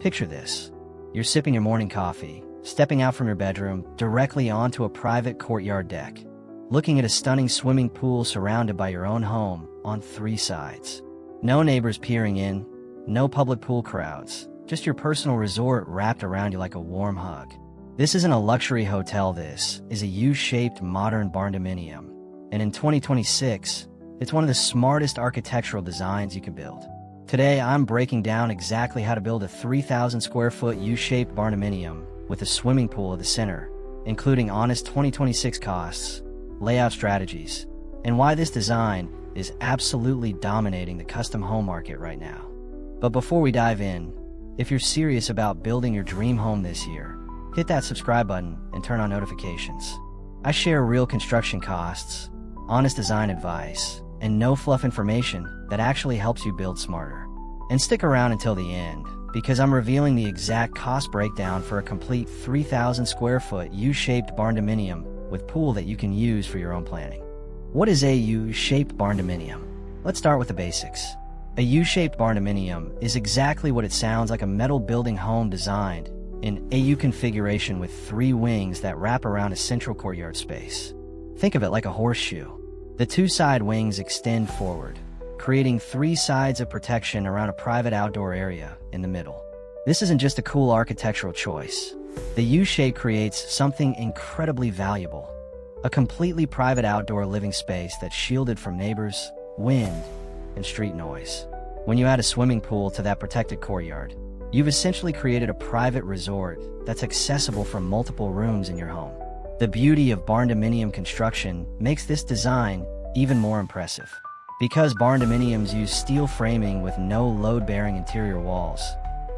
Picture this. You're sipping your morning coffee, stepping out from your bedroom directly onto a private courtyard deck, looking at a stunning swimming pool surrounded by your own home on 3 sides. No neighbors peering in, no public pool crowds, just your personal resort wrapped around you like a warm hug. This isn't a luxury hotel, this is a U-shaped modern barndominium. And in 2026, it's one of the smartest architectural designs you can build. Today, I'm breaking down exactly how to build a 3,000 square foot U-shaped barndominium with a swimming pool at the center, including honest 2026 costs, layout strategies, and why this design is absolutely dominating the custom home market right now. But before we dive in, if you're serious about building your dream home this year, hit that subscribe button and turn on notifications. I share real construction costs, honest design advice, and no fluff information that actually helps you build smarter. And stick around until the end, because I'm revealing the exact cost breakdown for a complete 3,000 square foot U-shaped barndominium with pool that you can use for your own planning. What is a U-shaped barndominium? Let's start with the basics. A U-shaped barndominium is exactly what it sounds like, a metal building home designed in a U configuration with 3 wings that wrap around a central courtyard space. Think of it like a horseshoe. The 2 side wings extend forward, creating 3 sides of protection around a private outdoor area in the middle. This isn't just a cool architectural choice. The U-shape creates something incredibly valuable, a completely private outdoor living space that's shielded from neighbors, wind, and street noise. When you add a swimming pool to that protected courtyard, you've essentially created a private resort that's accessible from multiple rooms in your home. The beauty of barndominium construction makes this design even more impressive. Because barndominiums use steel framing with no load-bearing interior walls,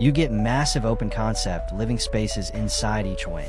you get massive open-concept living spaces inside each wing.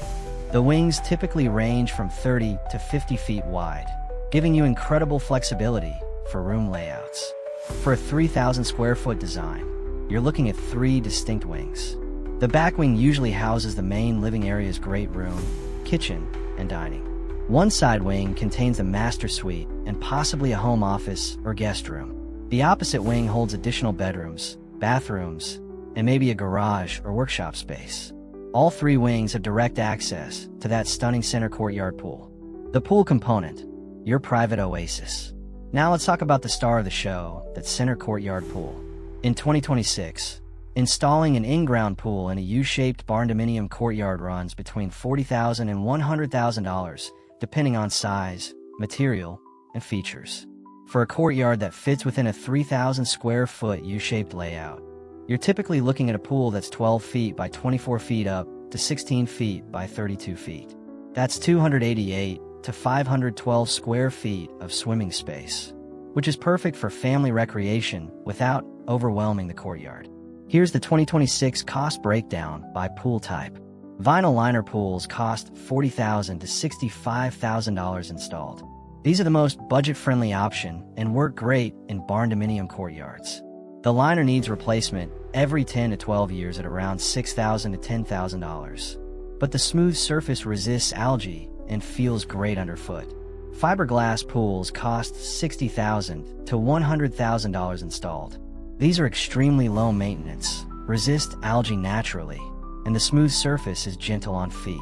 The wings typically range from 30 to 50 feet wide, giving you incredible flexibility for room layouts. For a 3,000 square foot design, you're looking at 3 distinct wings. The back wing usually houses the main living area's great room, kitchen, and dining. One side wing contains the master suite and possibly a home office or guest room. The opposite wing holds additional bedrooms, bathrooms, and maybe a garage or workshop space. All 3 wings have direct access to that stunning center courtyard pool. The pool component, your private oasis. Now let's talk about the star of the show, that center courtyard pool. In 2026, installing an in-ground pool in a U-shaped barndominium courtyard runs between $40,000 and $100,000, depending on size, material, and features. For a courtyard that fits within a 3,000 square foot U-shaped layout, you're typically looking at a pool that's 12 feet by 24 feet up to 16 feet by 32 feet. That's 288 to 512 square feet of swimming space, which is perfect for family recreation without overwhelming the courtyard. Here's the 2026 cost breakdown by pool type. Vinyl liner pools cost $40,000 to $65,000 installed. These are the most budget-friendly option and work great in barndominium courtyards. The liner needs replacement every 10 to 12 years at around $6,000 to $10,000. But the smooth surface resists algae and feels great underfoot. Fiberglass pools cost $60,000 to $100,000 installed. These are extremely low maintenance, resist algae naturally, and the smooth surface is gentle on feet.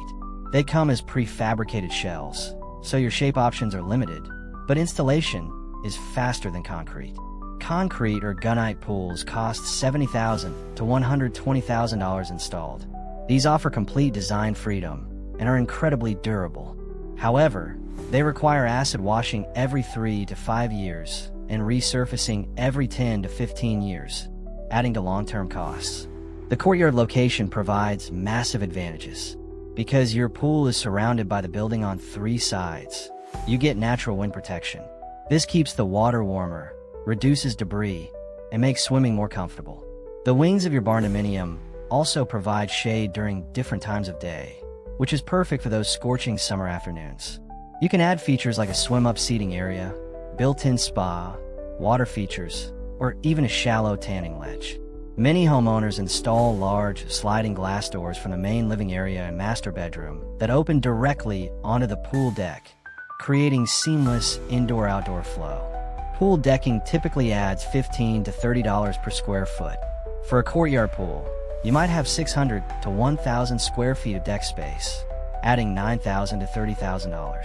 They come as prefabricated shells, so your shape options are limited, but installation is faster than concrete. Concrete or gunite pools cost $70,000 to $120,000 installed. These offer complete design freedom and are incredibly durable. However, they require acid washing every 3 to 5 years and resurfacing every 10 to 15 years, adding to long-term costs. The courtyard location provides massive advantages. Because your pool is surrounded by the building on 3 sides, you get natural wind protection. This keeps the water warmer, reduces debris, and makes swimming more comfortable. The wings of your barndominium also provide shade during different times of day, which is perfect for those scorching summer afternoons. You can add features like a swim-up seating area, built-in spa, water features, or even a shallow tanning ledge. Many homeowners install large sliding glass doors from the main living area and master bedroom that open directly onto the pool deck, creating seamless indoor-outdoor flow. Pool decking typically adds $15 to $30 per square foot. For a courtyard pool, You might have 600 to 1,000 square feet of deck space, adding $9,000 to $30,000.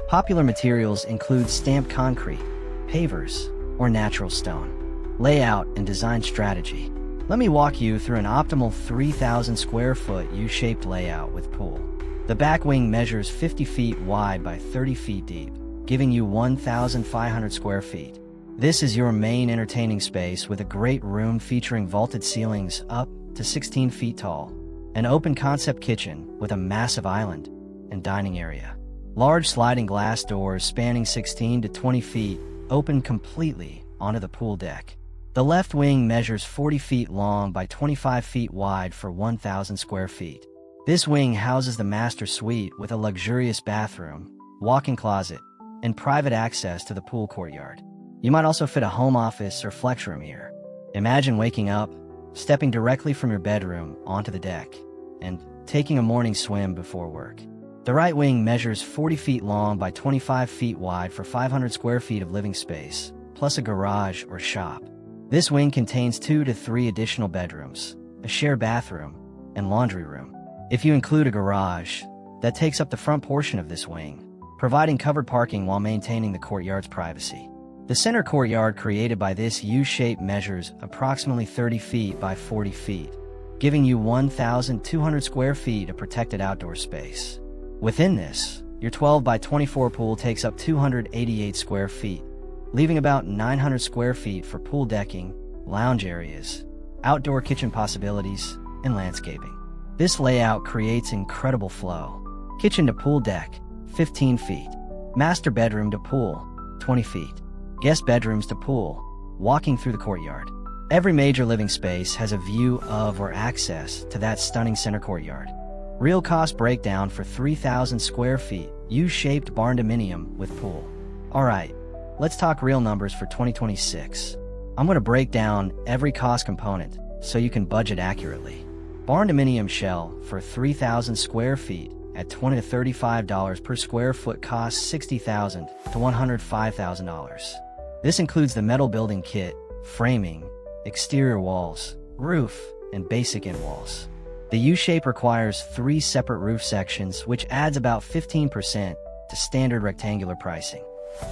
Popular materials include stamped concrete, pavers, or natural stone. Layout and design strategy. Let me walk you through an optimal 3,000 square foot U-shaped layout with pool. The back wing measures 50 feet wide by 30 feet deep, giving you 1,500 square feet. This is your main entertaining space with a great room featuring vaulted ceilings up to 16 feet tall, an open concept kitchen with a massive island and dining area. Large sliding glass doors spanning 16 to 20 feet open completely onto the pool deck. The left wing measures 40 feet long by 25 feet wide for 1,000 square feet. This wing houses the master suite with a luxurious bathroom, walk-in closet, and private access to the pool courtyard. You might also fit a home office or flex room here. Imagine waking up, stepping directly from your bedroom onto the deck, and taking a morning swim before work. The right wing measures 40 feet long by 25 feet wide for 500 square feet of living space, plus a garage or shop. This wing contains 2 to 3 additional bedrooms, a shared bathroom, and laundry room. If you include a garage, that takes up the front portion of this wing, providing covered parking while maintaining the courtyard's privacy. The center courtyard created by this U-shape measures approximately 30 feet by 40 feet, giving you 1,200 square feet of protected outdoor space. Within this, your 12 by 24 pool takes up 288 square feet, leaving about 900 square feet for pool decking, lounge areas, outdoor kitchen possibilities, and landscaping. This layout creates incredible flow. Kitchen to pool deck, 15 feet. Master bedroom to pool, 20 feet. Guest bedrooms to pool, walking through the courtyard. Every major living space has a view of or access to that stunning center courtyard. Real cost breakdown for 3,000 square feet, U-shaped barndominium with pool. Alright, let's talk real numbers for 2026. I'm going to break down every cost component so you can budget accurately. Barndominium Shell for 3,000 square feet at $20 to $35 per square foot costs $60,000 to $105,000. This includes the metal building kit, framing, exterior walls, roof, and basic end walls. The U-shape requires 3 separate roof sections, which adds about 15% to standard rectangular pricing.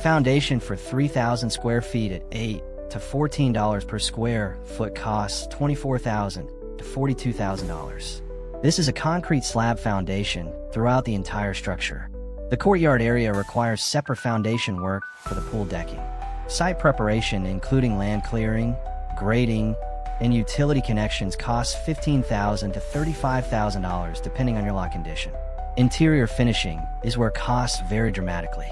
Foundation for 3,000 square feet at $8 to $14 per square foot costs $24,000 to $42,000. This is a concrete slab foundation throughout the entire structure. The courtyard area requires separate foundation work for the pool decking. Site preparation, including land clearing, grading, and utility connections, costs $15,000 to $35,000 depending on your lot condition. Interior finishing is where costs vary dramatically.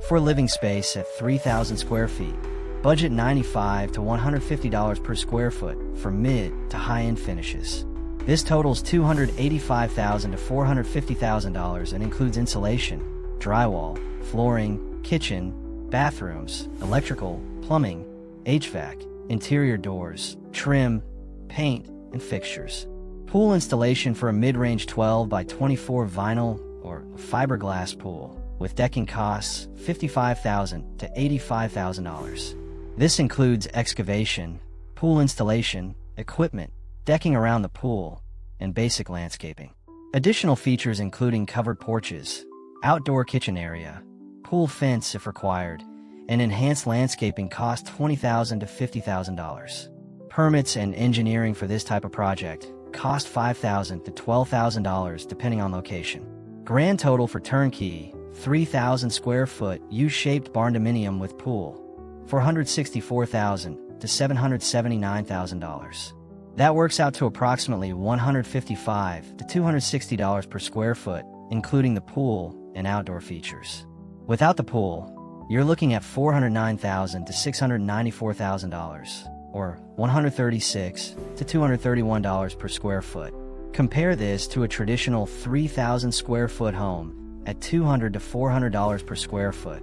For living space at 3,000 square feet, budget $95 to $150 per square foot for mid to high-end finishes. This totals $285,000 to $450,000 and includes insulation, drywall, flooring, kitchen, bathrooms, electrical, plumbing, HVAC, interior doors, trim, paint, and fixtures. Pool installation for a mid-range 12 by 24 vinyl or fiberglass pool with decking costs $55,000 to $85,000. This includes excavation, pool installation, equipment, decking around the pool, and basic landscaping. Additional features including covered porches, outdoor kitchen area, pool fence if required, and enhanced landscaping cost $20,000 to $50,000. Permits and engineering for this type of project cost $5,000 to $12,000 depending on location. Grand total for turnkey, 3,000 square foot U-shaped barndominium with pool, $464,000 to $779,000. That works out to approximately $155 to $260 per square foot, including the pool and outdoor features. Without the pool, you're looking at $409,000 to $694,000, or $136 to $231 per square foot. Compare this to a traditional 3,000 square foot home at $200 to $400 per square foot,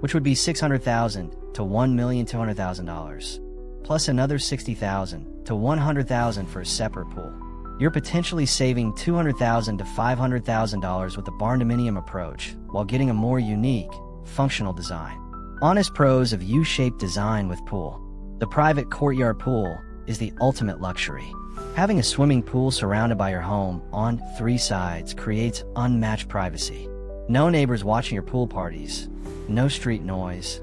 which would be $600,000 to $1,200,000, plus another $60,000 to $100,000 for a separate pool. You're potentially saving $200,000 to $500,000 with the barndominium approach while getting a more unique, functional design. Honest pros of U-shaped design with pool. The private courtyard pool is the ultimate luxury. Having a swimming pool surrounded by your home on 3 sides creates unmatched privacy. No neighbors watching your pool parties, no street noise,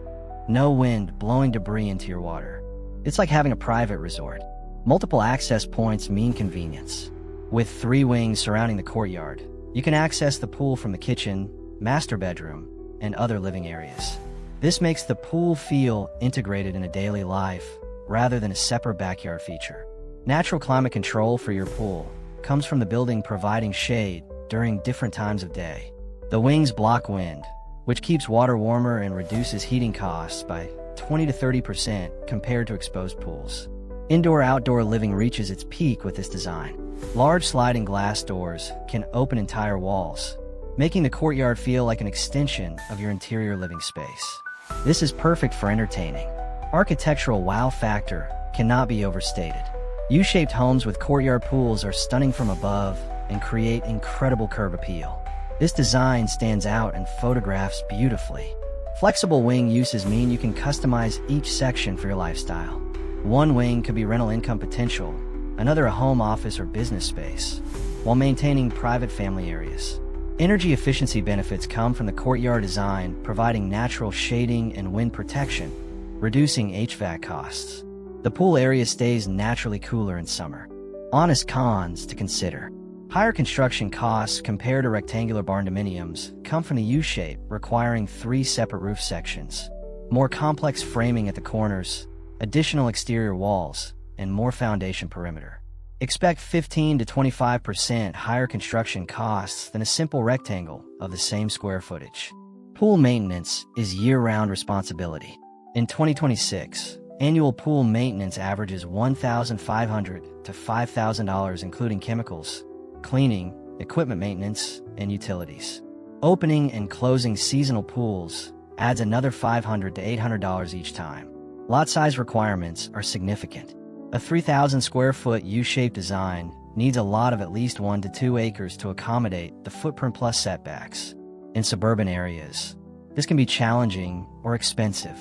no wind blowing debris into your water. It's like having a private resort. Multiple access points mean convenience. With 3 wings surrounding the courtyard, you can access the pool from the kitchen, master bedroom, and other living areas. This makes the pool feel integrated in a daily life rather than a separate backyard feature. Natural climate control for your pool comes from the building providing shade during different times of day. The wings block wind, which keeps water warmer and reduces heating costs by 20 to 30% compared to exposed pools. Indoor-outdoor living reaches its peak with this design. Large sliding glass doors can open entire walls, making the courtyard feel like an extension of your interior living space. This is perfect for entertaining. Architectural wow factor cannot be overstated. U-shaped homes with courtyard pools are stunning from above and create incredible curb appeal. This design stands out and photographs beautifully. Flexible wing uses mean you can customize each section for your lifestyle. One wing could be rental income potential, another a home office or business space, while maintaining private family areas. Energy efficiency benefits come from the courtyard design, providing natural shading and wind protection, reducing HVAC costs. The pool area stays naturally cooler in summer. Honest cons to consider. Higher construction costs compared to rectangular barndominiums come from the U-shape, requiring 3 separate roof sections, more complex framing at the corners, additional exterior walls, and more foundation perimeter. Expect 15 to 25% higher construction costs than a simple rectangle of the same square footage. Pool maintenance is year-round responsibility. In 2026, annual pool maintenance averages $1,500 to $5,000, including chemicals, cleaning, equipment maintenance, and utilities. Opening and closing seasonal pools adds another $500 to $800 each time. Lot size requirements are significant. A 3,000 square foot U-shaped design needs a lot of at least 1 to 2 acres to accommodate the footprint plus setbacks. In suburban areas, this can be challenging or expensive.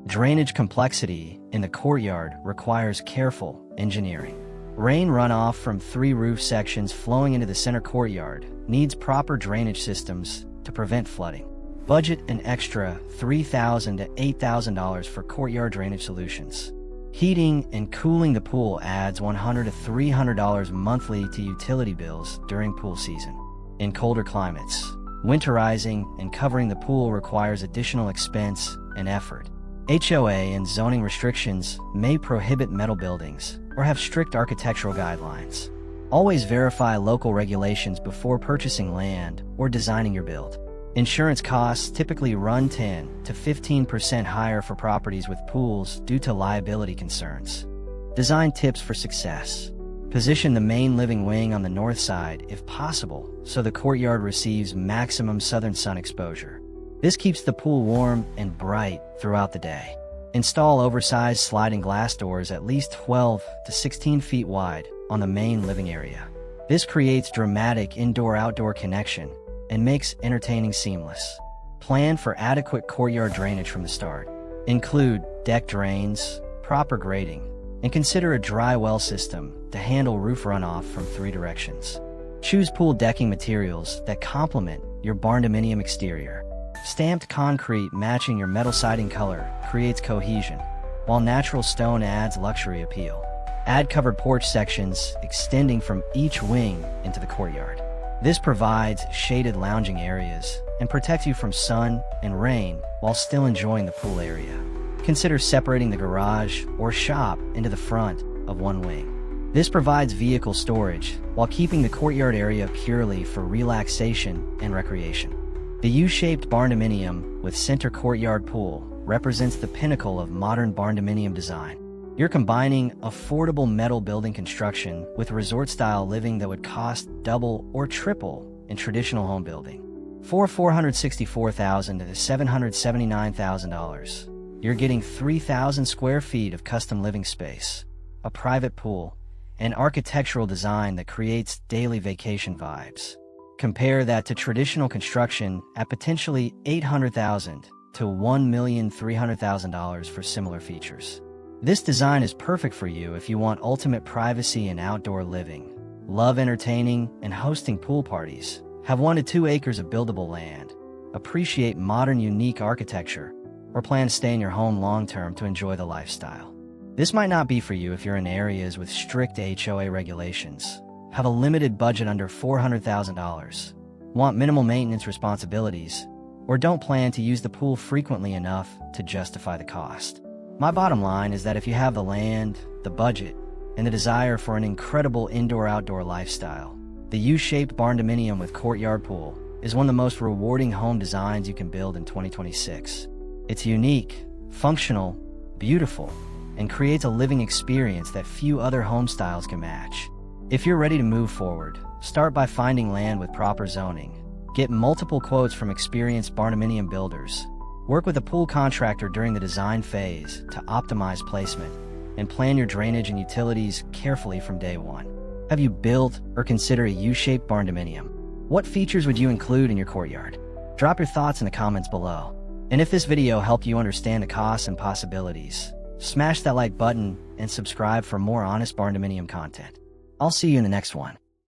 Drainage complexity in the courtyard requires careful engineering. Rain runoff from 3 roof sections flowing into the center courtyard needs proper drainage systems to prevent flooding. Budget an extra $3,000 to $8,000 for courtyard drainage solutions. Heating and cooling the pool adds $100 to $300 monthly to utility bills during pool season. In colder climates, winterizing and covering the pool requires additional expense and effort. HOA and zoning restrictions may prohibit metal buildings or have strict architectural guidelines. Always verify local regulations before purchasing land or designing your build. Insurance costs typically run 10 to 15% higher for properties with pools due to liability concerns. Design tips for success. Position the main living wing on the north side if possible, so the courtyard receives maximum southern sun exposure. This keeps the pool warm and bright throughout the day. Install oversized sliding glass doors at least 12 to 16 feet wide on the main living area. This creates dramatic indoor-outdoor connection and makes entertaining seamless. Plan for adequate courtyard drainage from the start. Include deck drains, proper grading, and consider a dry well system to handle roof runoff from 3 directions. Choose pool decking materials that complement your barndominium exterior. Stamped concrete matching your metal siding color creates cohesion, while natural stone adds luxury appeal. Add covered porch sections extending from each wing into the courtyard. This provides shaded lounging areas and protects you from sun and rain while still enjoying the pool area. Consider separating the garage or shop into the front of one wing. This provides vehicle storage while keeping the courtyard area purely for relaxation and recreation. The U-shaped barndominium with center courtyard pool represents the pinnacle of modern barndominium design. You're combining affordable metal building construction with resort-style living that would cost double or triple in traditional home building. For $464,000 to $779,000, you're getting 3,000 square feet of custom living space, a private pool, and architectural design that creates daily vacation vibes. Compare that to traditional construction at potentially $800,000 to $1,300,000 for similar features. This design is perfect for you if you want ultimate privacy and outdoor living, love entertaining and hosting pool parties, have 1 to 2 acres of buildable land, appreciate modern unique architecture, or plan to stay in your home long-term to enjoy the lifestyle. This might not be for you if you're in areas with strict HOA regulations, have a limited budget under $400,000, want minimal maintenance responsibilities, or don't plan to use the pool frequently enough to justify the cost. My bottom line is that if you have the land, the budget, and the desire for an incredible indoor-outdoor lifestyle, the U-shaped barndominium with courtyard pool is one of the most rewarding home designs you can build in 2026. It's unique, functional, beautiful, and creates a living experience that few other home styles can match. If you're ready to move forward, start by finding land with proper zoning. Get multiple quotes from experienced barndominium builders. Work with a pool contractor during the design phase to optimize placement, and plan your drainage and utilities carefully from day one. Have you built or consider a U-shaped barndominium? What features would you include in your courtyard? Drop your thoughts in the comments below. And if this video helped you understand the costs and possibilities, smash that like button and subscribe for more honest barndominium content. I'll see you in the next one.